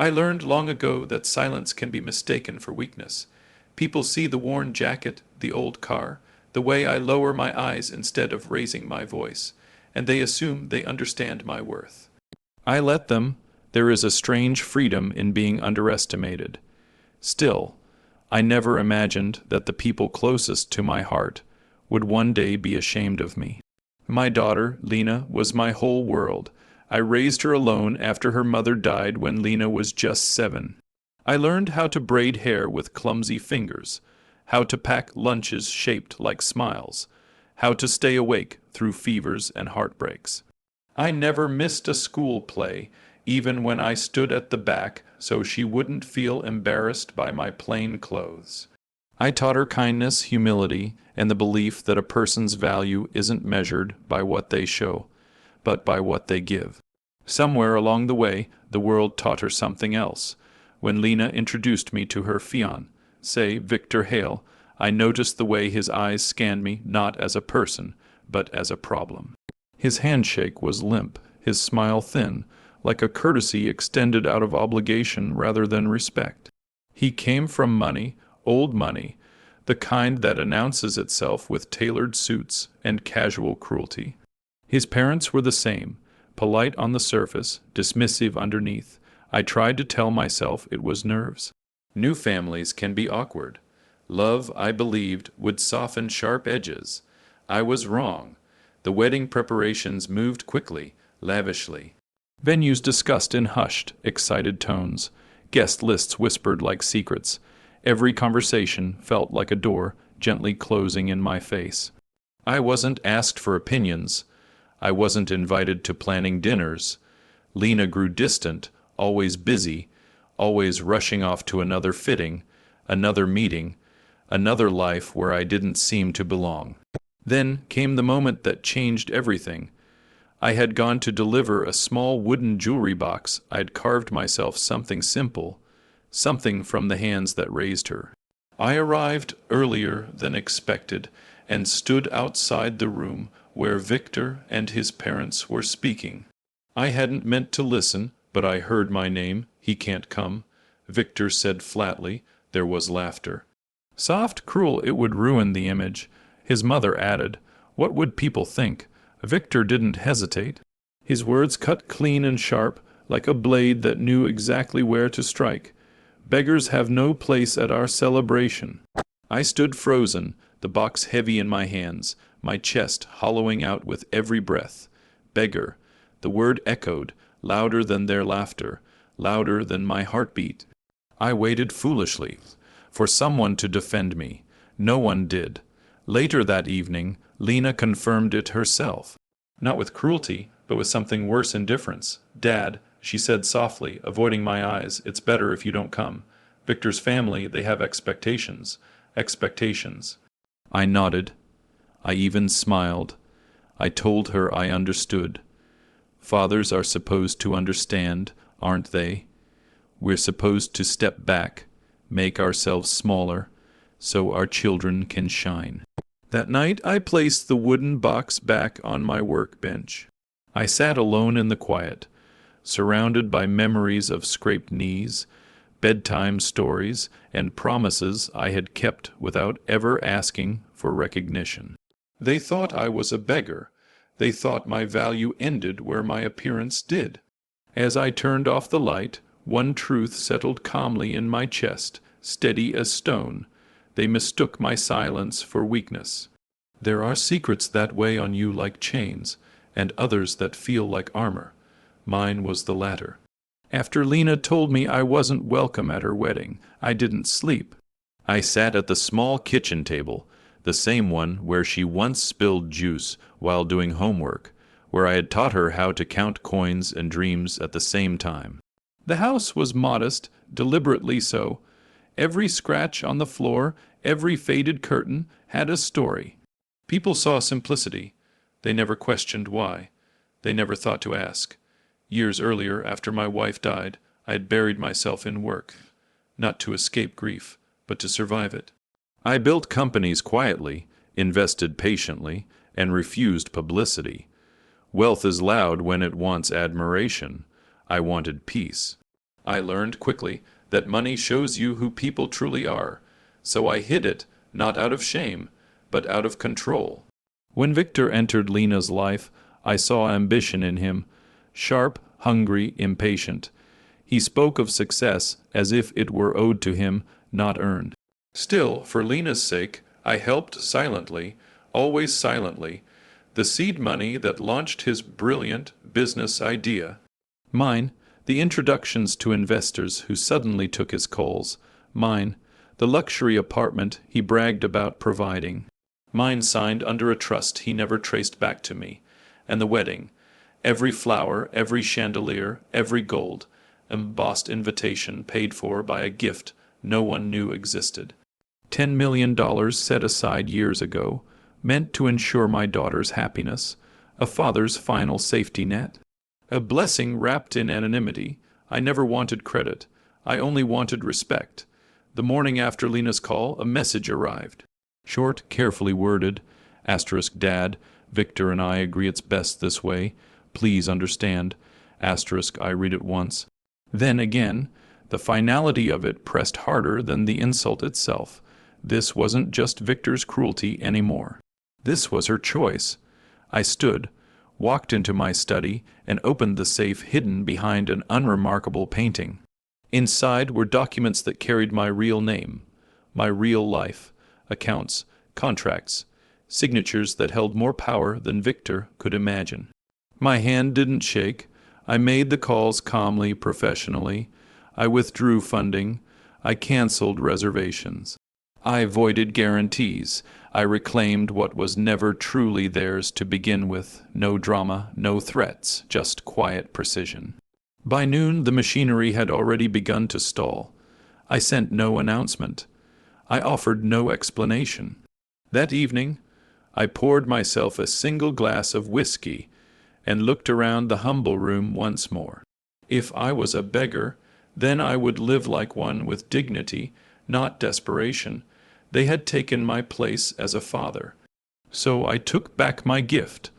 I learned long ago that silence can be mistaken for weakness. People see the worn jacket, the old car, the way I lower my eyes instead of raising my voice, and they assume they understand my worth. I let them. There is a strange freedom in being underestimated. Still, I never imagined that the people closest to my heart would one day be ashamed of me. My daughter, Lena, was my whole world. I raised her alone after her mother died when Lena was just 7. I learned how to braid hair with clumsy fingers, how to pack lunches shaped like smiles, how to stay awake through fevers and heartbreaks. I never missed a school play, even when I stood at the back so she wouldn't feel embarrassed by my plain clothes. I taught her kindness, humility, and the belief that a person's value isn't measured by what they show, but by what they give. Somewhere along the way, the world taught her something else. When Lena introduced me to her fiancé, Victor Hale, I noticed the way his eyes scanned me not as a person, but as a problem. His handshake was limp, his smile thin, like a courtesy extended out of obligation rather than respect. He came from money, old money, the kind that announces itself with tailored suits and casual cruelty. His parents were the same, polite on the surface, dismissive underneath. I tried to tell myself it was nerves. New families can be awkward. Love, I believed, would soften sharp edges. I was wrong. The wedding preparations moved quickly, lavishly. Venues discussed in hushed, excited tones. Guest lists whispered like secrets. Every conversation felt like a door gently closing in my face. I wasn't asked for opinions. I wasn't invited to planning dinners. Lena grew distant, always busy, always rushing off to another fitting, another meeting, another life where I didn't seem to belong. Then came the moment that changed everything. I had gone to deliver a small wooden jewelry box. I'd carved myself something simple, something from the hands that raised her. I arrived earlier than expected and stood outside the room where Victor and his parents were speaking. I hadn't meant to listen, but I heard my name. He can't come, Victor said flatly. There was laughter. Soft, cruel, it would ruin the image. His mother added, "What would people think?" Victor didn't hesitate. His words cut clean and sharp, like a blade that knew exactly where to strike. "Beggars have no place at our celebration." I stood frozen, the box heavy in my hands, my chest hollowing out with every breath. Beggar. The word echoed, louder than their laughter, louder than my heartbeat. I waited foolishly for someone to defend me. No one did. Later that evening, Lena confirmed it herself. Not with cruelty, but with something worse, indifference. "Dad," she said softly, avoiding my eyes, "it's better if you don't come. Victor's family, they have expectations. Expectations." I nodded. I even smiled. I told her I understood. Fathers are supposed to understand, aren't they? We're supposed to step back, make ourselves smaller, so our children can shine. That night I placed the wooden box back on my workbench. I sat alone in the quiet, surrounded by memories of scraped knees, bedtime stories, and promises I had kept without ever asking for recognition. They thought I was a beggar. They thought my value ended where my appearance did. As I turned off the light, one truth settled calmly in my chest, steady as stone. They mistook my silence for weakness. There are secrets that weigh on you like chains, and others that feel like armor. Mine was the latter. After Lena told me I wasn't welcome at her wedding, I didn't sleep. I sat at the small kitchen table, the same one where she once spilled juice while doing homework, where I had taught her how to count coins and dreams at the same time. The house was modest, deliberately so. Every scratch on the floor, every faded curtain had a story. People saw simplicity. They never questioned why. They never thought to ask. Years earlier, after my wife died, I had buried myself in work, not to escape grief, but to survive it. I built companies quietly, invested patiently, and refused publicity. Wealth is loud when it wants admiration. I wanted peace. I learned quickly that money shows you who people truly are, so I hid it, not out of shame, but out of control. When Victor entered Lena's life, I saw ambition in him, sharp, hungry, impatient. He spoke of success as if it were owed to him, not earned. Still, for Lena's sake, I helped silently, always silently, the seed money that launched his brilliant business idea. Mine, the introductions to investors who suddenly took his calls. Mine, the luxury apartment he bragged about providing. Mine signed under a trust he never traced back to me. And the wedding, every flower, every chandelier, every gold, embossed invitation paid for by a gift no one knew existed. $10 million set aside years ago, meant to ensure my daughter's happiness, a father's final safety net. A blessing wrapped in anonymity. I never wanted credit. I only wanted respect. The morning after Lena's call, a message arrived. Short, carefully worded. Asterisk Dad, Victor and I agree it's best this way. Please understand. Asterisk I read it once. Then again, the finality of it pressed harder than the insult itself. This wasn't just Victor's cruelty anymore. This was her choice. I stood, walked into my study, and opened the safe hidden behind an unremarkable painting. Inside were documents that carried my real name, my real life, accounts, contracts, signatures that held more power than Victor could imagine. My hand didn't shake. I made the calls calmly, professionally. I withdrew funding. I canceled reservations. I voided guarantees. I reclaimed what was never truly theirs to begin with. No drama, no threats, just quiet precision. By noon, the machinery had already begun to stall. I sent no announcement. I offered no explanation. That evening, I poured myself a single glass of whiskey and looked around the humble room once more. If I was a beggar, then I would live like one with dignity, not desperation. They had taken my place as a father. So I took back my gift.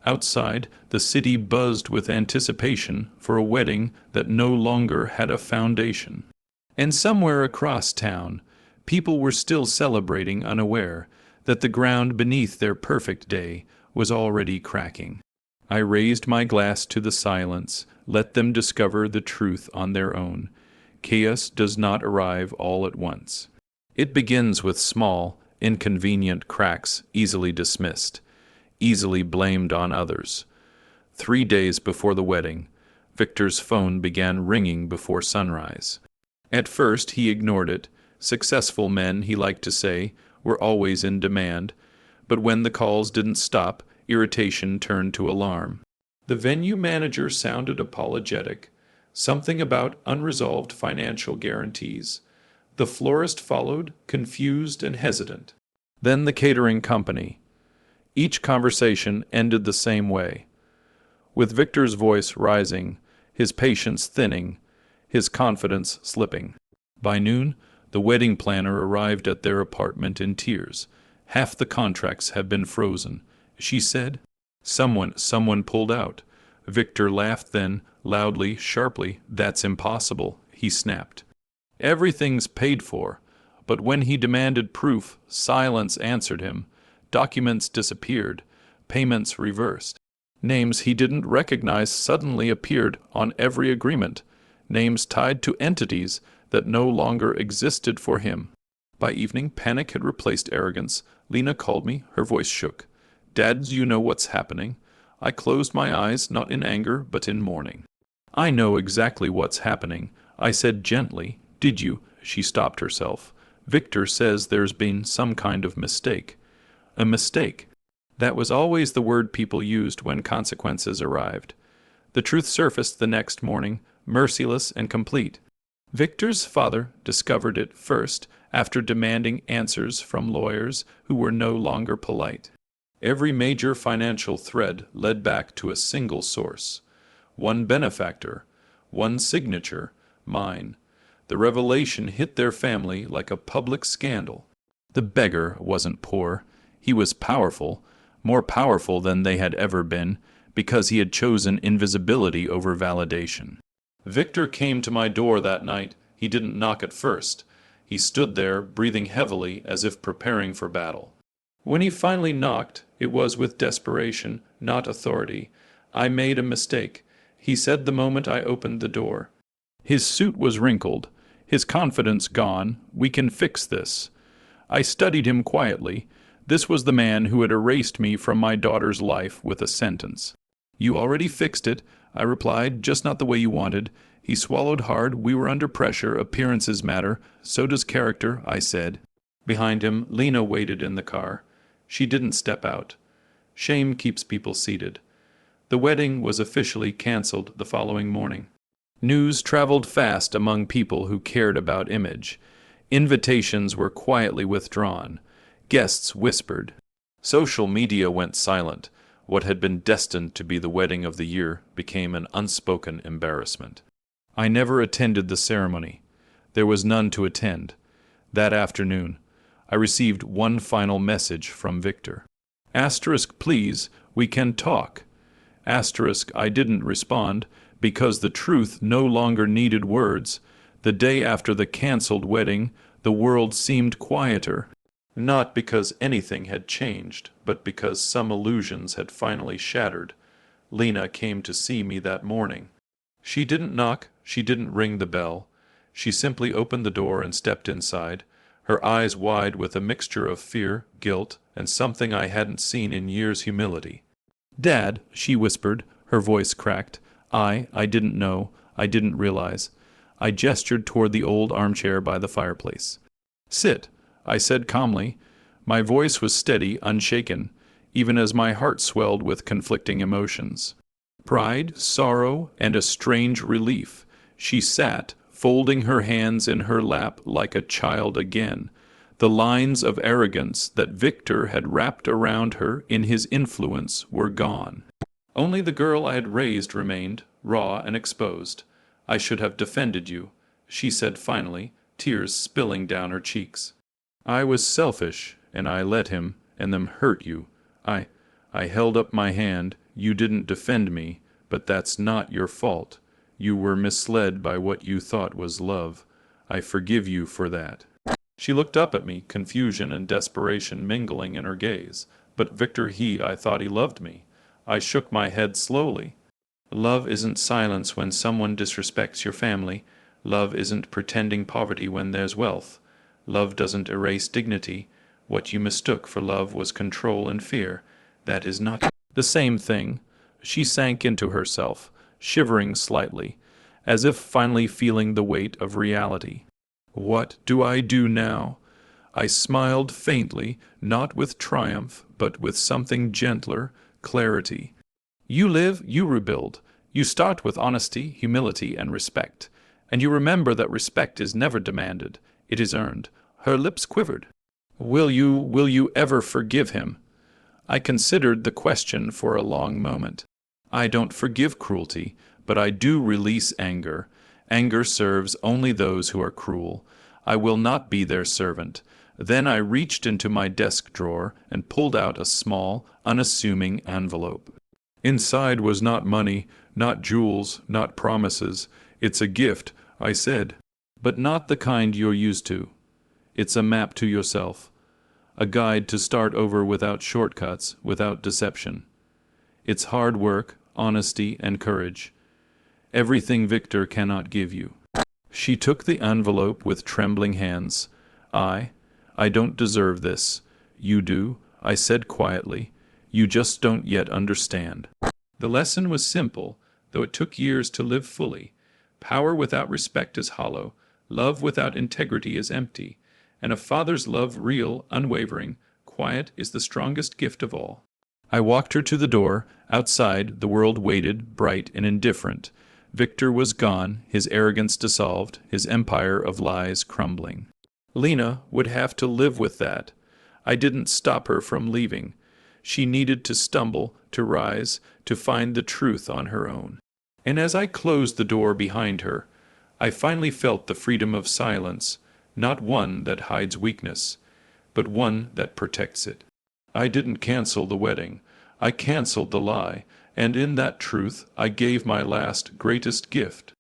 Outside, the city buzzed with anticipation for a wedding that no longer had a foundation. And somewhere across town, people were still celebrating, unaware that the ground beneath their perfect day was already cracking. I raised my glass to the silence, let them discover the truth on their own. Chaos does not arrive all at once. It begins with small, inconvenient cracks easily dismissed, easily blamed on others. 3 days before the wedding, Victor's phone began ringing before sunrise. At first he ignored it. Successful men, he liked to say, were always in demand, but when the calls didn't stop, irritation turned to alarm. The venue manager sounded apologetic, something about unresolved financial guarantees. The florist followed, confused and hesitant. Then the catering company. Each conversation ended the same way, with Victor's voice rising, his patience thinning, his confidence slipping. By noon, the wedding planner arrived at their apartment in tears. Half the contracts have been frozen, she said. Someone pulled out. Victor laughed then, loudly, sharply. That's impossible, he snapped. Everything's paid for, but when he demanded proof, silence answered him. Documents disappeared, payments reversed. Names he didn't recognize suddenly appeared on every agreement, names tied to entities that no longer existed for him. By evening, panic had replaced arrogance. Lena called me, her voice shook. Dad, you know what's happening? I closed my eyes, not in anger, but in mourning. I know exactly what's happening, I said gently. Did you? She stopped herself. Victor says there's been some kind of mistake. A mistake. That was always the word people used when consequences arrived. The truth surfaced the next morning, merciless and complete. Victor's father discovered it first, after demanding answers from lawyers who were no longer polite. Every major financial thread led back to a single source. One benefactor, one signature, mine. The revelation hit their family like a public scandal. The beggar wasn't poor. He was powerful, more powerful than they had ever been, because he had chosen invisibility over validation. Victor came to my door that night. He didn't knock at first. He stood there, breathing heavily as if preparing for battle. When he finally knocked, it was with desperation, not authority. I made a mistake, he said the moment I opened the door. His suit was wrinkled, his confidence gone. We can fix this. I studied him quietly. This was the man who had erased me from my daughter's life with a sentence. You already fixed it, I replied, just not the way you wanted. He swallowed hard. We were under pressure. Appearances matter. So does character, I said. Behind him, Lena waited in the car. She didn't step out. Shame keeps people seated. The wedding was officially canceled the following morning. News traveled fast among people who cared about image. Invitations were quietly withdrawn. Guests whispered. Social media went silent. What had been destined to be the wedding of the year became an unspoken embarrassment. I never attended the ceremony. There was none to attend. That afternoon, I received one final message from Victor. Asterisk, please, we can talk. Asterisk, I didn't respond because the truth no longer needed words. The day after the canceled wedding, the world seemed quieter. Not because anything had changed, but because some illusions had finally shattered. Lena came to see me that morning. She didn't knock, she didn't ring the bell. She simply opened the door and stepped inside, her eyes wide with a mixture of fear, guilt, and something I hadn't seen in years, humility. Dad, she whispered, her voice cracked. I didn't know, I didn't realize. I gestured toward the old armchair by the fireplace. Sit, I said calmly. My voice was steady, unshaken, even as my heart swelled with conflicting emotions. Pride, sorrow, and a strange relief. She sat, folding her hands in her lap like a child again. The lines of arrogance that Victor had wrapped around her in his influence were gone. Only the girl I had raised remained, raw and exposed. I should have defended you, she said finally, tears spilling down her cheeks. I was selfish, and I let him, and them hurt you. I held up my hand. You didn't defend me, but that's not your fault. You were misled by what you thought was love. I forgive you for that. She looked up at me, confusion and desperation mingling in her gaze. But Victor, I thought he loved me. I shook my head slowly. Love isn't silence when someone disrespects your family. Love isn't pretending poverty when there's wealth. Love doesn't erase dignity. What you mistook for love was control and fear. That is not the same thing. She sank into herself, shivering slightly, as if finally feeling the weight of reality. What do I do now? I smiled faintly, not with triumph, but with something gentler, clarity. You live, you rebuild. You start with honesty, humility, and respect. And you remember that respect is never demanded. It is earned. Her lips quivered. Will you ever forgive him? I considered the question for a long moment. I don't forgive cruelty, but I do release anger. Anger serves only those who are cruel. I will not be their servant. Then I reached into my desk drawer and pulled out a small, unassuming envelope. Inside was not money, not jewels, not promises. It's a gift, I said, but not the kind you're used to. It's a map to yourself, a guide to start over without shortcuts, without deception. It's hard work, honesty, and courage. Everything Victor cannot give you. She took the envelope with trembling hands. I don't deserve this. You do, I said quietly. You just don't yet understand. The lesson was simple, though it took years to live fully. Power without respect is hollow. Love without integrity is empty. And a father's love, real, unwavering, quiet, is the strongest gift of all. I walked her to the door. Outside, the world waited, bright and indifferent. Victor was gone, his arrogance dissolved, his empire of lies crumbling. Lena would have to live with that. I didn't stop her from leaving. She needed to stumble, to rise, to find the truth on her own. And as I closed the door behind her, I finally felt the freedom of silence, not one that hides weakness, but one that protects it. I didn't cancel the wedding. I canceled the lie, and in that truth I gave my last, greatest gift.